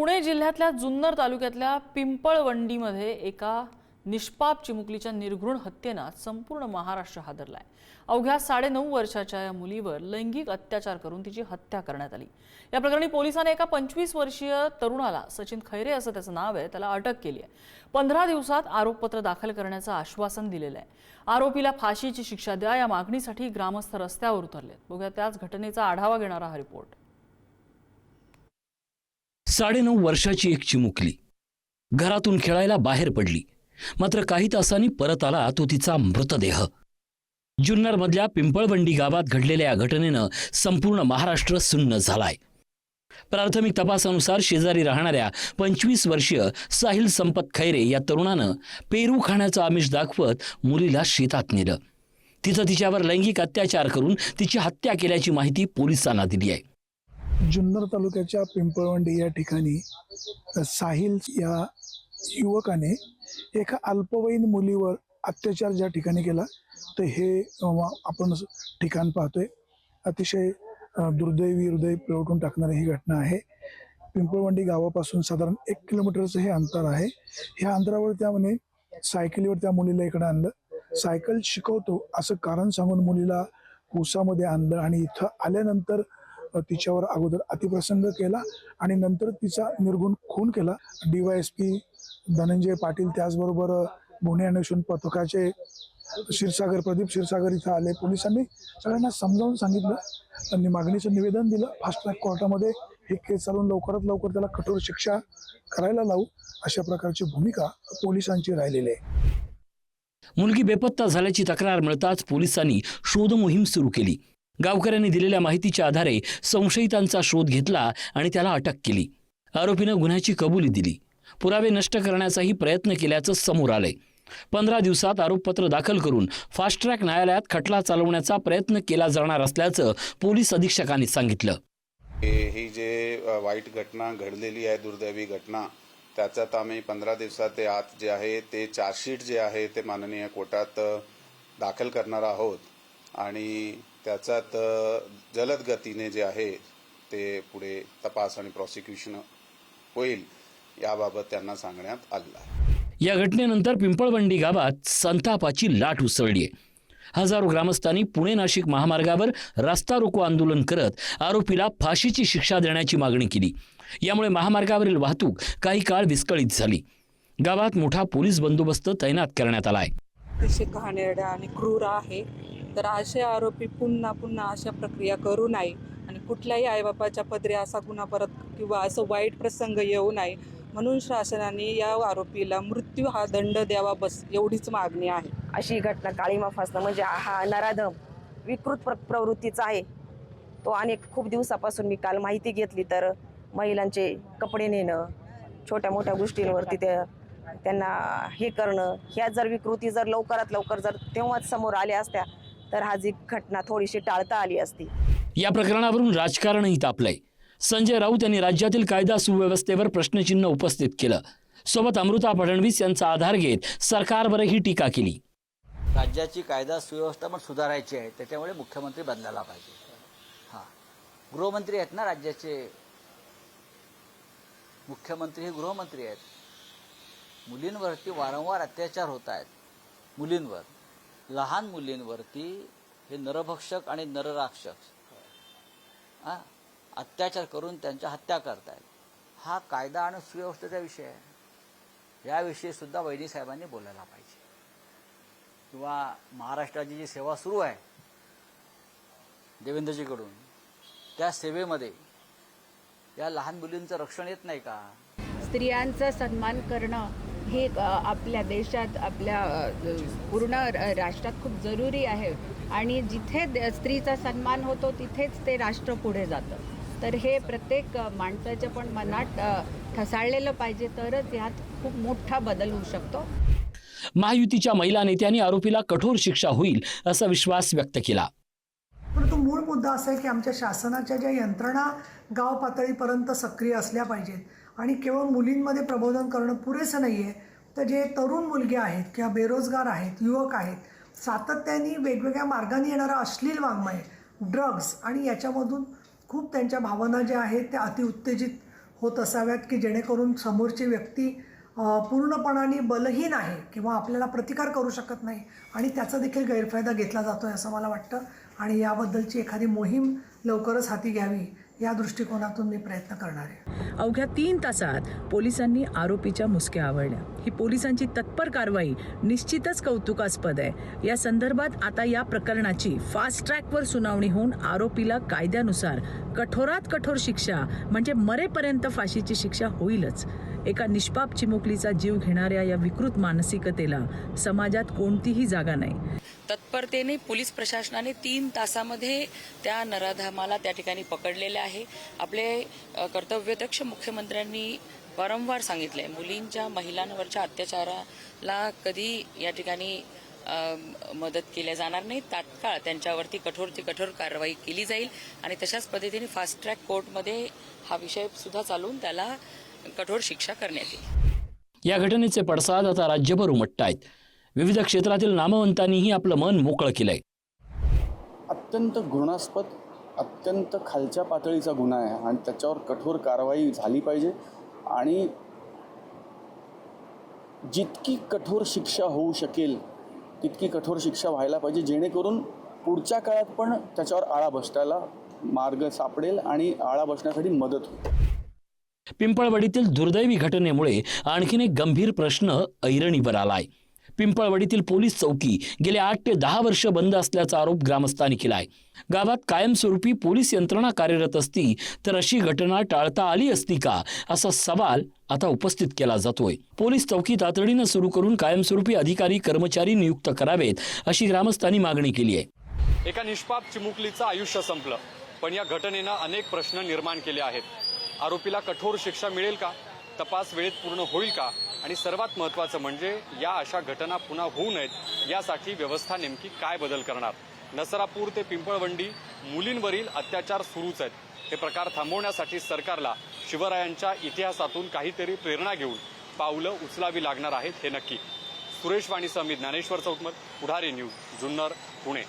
पुणे जिल्ह्यातल्या जुन्नर तालुक्यातल्या पिंपळवंडीमध्ये एका निष्पाप चिमुकलीच्या निर्घृण हत्येनं संपूर्ण महाराष्ट्र हादरलाय। अवघ्या 9.5 वर्षाच्या या मुलीवर लैंगिक अत्याचार करून तिची हत्या करण्यात आली। या प्रकरणी पोलिसांनी एका 25 वर्षीय तरुणाला, सचिन खैरे असं त्याचं नाव आहे, त्याला अटक केली आहे। 15 दिवसात आरोपपत्र दाखल करण्याचं आश्वासन दिलेलं आहे। आरोपीला फाशीची शिक्षा द्या या मागणीसाठी ग्रामस्थ रस्त्यावर उतरलेत। बघूया त्याच घटनेचा आढावा घेणारा हा रिपोर्ट। 9.5 वर्षाची एक चिमुकली घरातून खेळायला बाहेर पडली, मात्र काही तासांनी परत आला तो तिचा मृतदेह। जुन्नर मधल्या पिंपळवंडी गावात घडलेल्या या घटनेनं संपूर्ण महाराष्ट्र सुन्न झालाय। प्राथमिक तपासानुसार शेजारी राहणाऱ्या 25 वर्षीय साहिल संपत खैरे या तरुणानं पेरू खाण्याचं आमिष दाखवत मुलीला शेतात नेलं। तिथं तिच्यावर लैंगिक अत्याचार करून तिची हत्या केल्याची माहिती पोलिसांना दिली आहे। जुन्नर तालुक्याच्या पिंपळवंडी या ठिकाणी साहिल या युवकाने एका अल्पवयीन मुलीवर अत्याचार ज्या ठिकाणी केला, तर हे आपण ठिकाण पाहतोय। अतिशय दुर्दैवी, हृदय पिळवटून टाकणारी ही घटना आहे। पिंपळवंडी गावापासून साधारण 1 किलोमीटरचं हे अंतर आहे। ह्या अंतरावर त्याने सायकलीवर त्या मुलीला इकडे आणलं। सायकल शिकवतो असं कारण सांगून मुलीला उसामध्ये आणलं आणि इथं आल्यानंतर तिच्यावर अगोदर अतिप्रसंग केला आणि नंतर तिचा निर्घृण खून केला। DYSP धनंजय पाटील, त्याचबरोबर गुन्हे अन्वेषण पथकाचे प्रदीप क्षीरसागर इथं आले। पोलिसांनी सगळ्यांना समजावून सांगितलं, त्यांनी मागणीचं निवेदन दिलं। फास्ट ट्रॅक कोर्टामध्ये हे केस चालवून लवकरात लवकर त्याला कठोर शिक्षा करायला लावू, अशा प्रकारची भूमिका पोलिसांची राहिलेली आहे। मुलगी बेपत्ता झाल्याची तक्रार मिळताच पोलिसांनी शोध मोहीम सुरू केली। गावकऱ्यांनी दिलेल्या माहितीच्या आधारे संशयितांचा शोध घेतला आणि त्याला अटक केली। आरोपीनं गुन्ह्याची कबुली दिली। पुरावे नष्ट करण्याचाही प्रयत्न केल्याचं समोर आलंय। 15 दिवसात आरोपपत्र दाखल करून फास्ट ट्रॅक न्यायालयात खटला चालवण्याचा प्रयत्न केला जाणार असल्याचं पोलीस अधीक्षकांनी सांगितलं। ही जे वाईट घटना घडलेली आहे, दुर्दैवी घटना, त्याच्यात आम्ही 15 दिवसात ते आत जे आहे ते चार्जशीट जे आहे ते माननीय कोर्टात दाखल करणार आहोत आणि त्याच्यात जलद गतीने जे आहे ते पुढे तपास आणि प्रॉसिक्युशन होईल याबाबत त्यांना सांगण्यात आलं आहे। या घटनेनंतर पिंपळवंडी गावात संतापाची लाट उसळली आहे। हजारो ग्रामस्थांनी पुणे नाशिक महामार्गावर रस्ता रोको आंदोलन करत आरोपीला फाशीची शिक्षा देण्याची मागणी केली। यामुळे महामार्गावरील वाहतूक काही काळ विस्कळीत झाली। गावात मोठा पोलीस बंदोबस्त तैनात करण्यात आलाय। अतिशय घाणेरड्या आणि क्रूर आहे, तर असे आरोपी पुन्हा अशा प्रक्रिया करू नये आणि कुठल्याही आईबापाच्या पदरी असा गुन्हा परत किंवा असं वाईट प्रसंग येऊ नये म्हणून शासनाने या आरोपीला मृत्यू हा दंड द्यावा, बस एवढीच मागणी आहे। अशी घटना काळीमा फासणं म्हणजे हा नराधम विकृत प्रवृत्तीचा आहे तो। आणि खूप दिवसापासून मी काल माहिती घेतली तर महिलांचे कपडे नेणं, छोट्या मोठ्या गोष्टींवरती त्यांना हे करणं, ह्या जर विकृती जर लवकरात लवकर जर तेव्हाच समोर आल्या असत्या तर हा जी घटना थोडीशी टाळता आली असती। या प्रकरणावरून राजकारणही तापलंय। संजय राऊत यांनी राज्यातील कायदा सुव्यवस्थेवर प्रश्नचिन्ह उपस्थित केलं। सोबत अमृता फडणवीस यांचा आधार घेत सरकारवरही टीका केली। राज्याची कायदा सुव्यवस्था पण सुधारायची आहे, त्याच्यामुळे मुख्यमंत्री बदलायला पाहिजे। गृहमंत्री आहेत ना राज्याचे, मुख्यमंत्री हे गृहमंत्री आहेत। मुलींवरती वारंवार अत्याचार होत आहेत, मुलींवर, लहान मुलींवरती हे नरभक्षक आणि नरराक्षस अत्याचार करून त्यांच्या हत्या करतायत। हा कायदा आणि सुव्यवस्थेचा विषय आहे, याविषयी सुद्धा वैद्य साहेबांनी बोलायला पाहिजे। किंवा महाराष्ट्राची जी सेवा सुरू आहे देवेंद्रजीकडून, त्या सेवेमध्ये या लहान मुलींचं रक्षण येत नाही का? स्त्रियांचा सन्मान करणं हे आपल्या देशात, आपल्या पूर्ण राष्ट्रात खूप जरुरी आहे आणि जिथे स्त्रीचा सन्मान होतो तिथेच ते राष्ट्र पुढे जातं। तर हे प्रत्येक माणसाच्या पण मनात ठसाळलेलं पाहिजे, तरच यात खूप मोठा बदल होऊ शकतो। महायुतीच्या महिला नेत्यांनी आरोपीला कठोर शिक्षा होईल असा विश्वास व्यक्त केला। परंतु मूळ मुद्दा असा आहे की आमच्या शासनाच्या ज्या यंत्रणा गाव पातळीपर्यंत सक्रिय असल्या पाहिजेत आणि केवळ मुलींमध्ये प्रबोधन करणं पुरेसं नाही आहे, तर जे तरुण मुलगे आहेत किंवा बेरोजगार आहेत, युवक आहेत, सातत्याने वेगवेगळ्या मार्गाने येणारा अश्लील वाङ्मय, ड्रग्ज आणि याच्यामधून खूप त्यांच्या भावना ज्या आहेत त्या अतिउत्तेजित होत असाव्यात की जेणेकरून समोरची व्यक्ती पूर्णपणाने बलहीन आहे किंवा आपल्याला प्रतिकार करू शकत नाही आणि त्याचा देखील गैरफायदा घेतला जातो आहे असं मला वाटतं. आणि याबद्दलची एखादी मोहीम लवकरच हाती घ्यावी या दृष्टिकोनातून मी प्रयत्न करणार आहे. अवघ्या 3 तासात पोलिसांनी आरोपीच्या मुसक्या आवळल्या. ही पोलिसांची तत्पर कारवाई निश्चितच कौतुकास्पद आहे. या संदर्भात आता या प्रकरणाची फास्ट ट्रॅकवर सुनावणी होऊन आरोपीला कायद्यानुसार कठोरात कठोर शिक्षा म्हणजे मरेपर्यंत फाशीची शिक्षा होईलच. एका निष्पाप चिमुकलीचा जीव घेणाऱ्या या विकृत मानसिकतेला समाजात कोणतीही जागा नाही. तत्परतेने पोलीस प्रशासनाने 3 तासामध्ये त्या नराधमाला त्या ठिकाणी पकडलेले आहे. आपले कर्तव्यदक्ष मुख्यमंत्र्यांनी वारंवार सांगितलंय, मुलींच्या महिलांवरच्या अत्याचाराला कधी या ठिकाणी मदत केल्या जाणार नाही. तात्काळ त्यांच्यावरती कठोर ते कठोर कारवाई केली जाईल आणि तशाच पद्धतीने फास्ट ट्रॅक कोर्टमध्ये हा विषय सुद्धा चालून त्याला कठोर शिक्षा करण्यात येईल. या घटनेचे पडसाद आता राज्यभर उमटतायत. विविध क्षेत्रातील नामवंतांनीही आपलं मन मोकळं केलंय. अत्यंत घृणास्पद, अत्यंत खालच्या पातळीचा गुन्हा आहे आणि त्याच्यावर कठोर कारवाई झाली पाहिजे आणि जितकी कठोर शिक्षा होऊ शकेल तितकी कठोर शिक्षा व्हायला पाहिजे, जेणेकरून पुढच्या काळात पण त्याच्यावर आळा बसण्याला मार्ग सापडेल आणि आळा बसण्यासाठी मदत होईल. पिंपळवडीतील दुर्दैवी घटनेमुळे आणखीन एक गंभीर प्रश्न ऐरणीवर आलाय. पिंपळवडीतील पोलीस चौकी गेले 8 ते 10 वर्ष बंद असल्याचा आरोप ग्रामस्थांनी केलाय. गावात कायमस्वरूपी पोलीस यंत्रणा कार्यरत असती तर अशी घटना टाळता आली असती का, असा सवाल आता उपस्थित केला जातोय. पोलीस चौकी तातडीनं सुरू करून कायमस्वरूपी अधिकारी कर्मचारी नियुक्त करावेत अशी ग्रामस्थांनी मागणी केली आहे. एका निष्पाप चिमुकलीचं आयुष्य संपलं, पण या घटनेनं अनेक प्रश्न निर्माण केले आहेत. आरोपीला कठोर शिक्षा मिळेल का? तपास वेळेत पूर्ण होईल का? आणि सर्वात महत्त्वाचं म्हणजे या अशा घटना पुन्हा होऊ नयेत यासाठी व्यवस्था नेमकी काय बदल करणार? नसरापूर ते पिंपळवंडी मुलींवरील अत्याचार सुरूच आहेत. हे प्रकार थांबवण्यासाठी सरकारला शिवरायांच्या इतिहासातून काहीतरी प्रेरणा घेऊन पावलं उचलावी लागणार आहेत, हे नक्की. सुरेश वाणीसह मी ज्ञानेश्वर चौतमल, पुढारी न्यूज, जुन्नर, पुणे.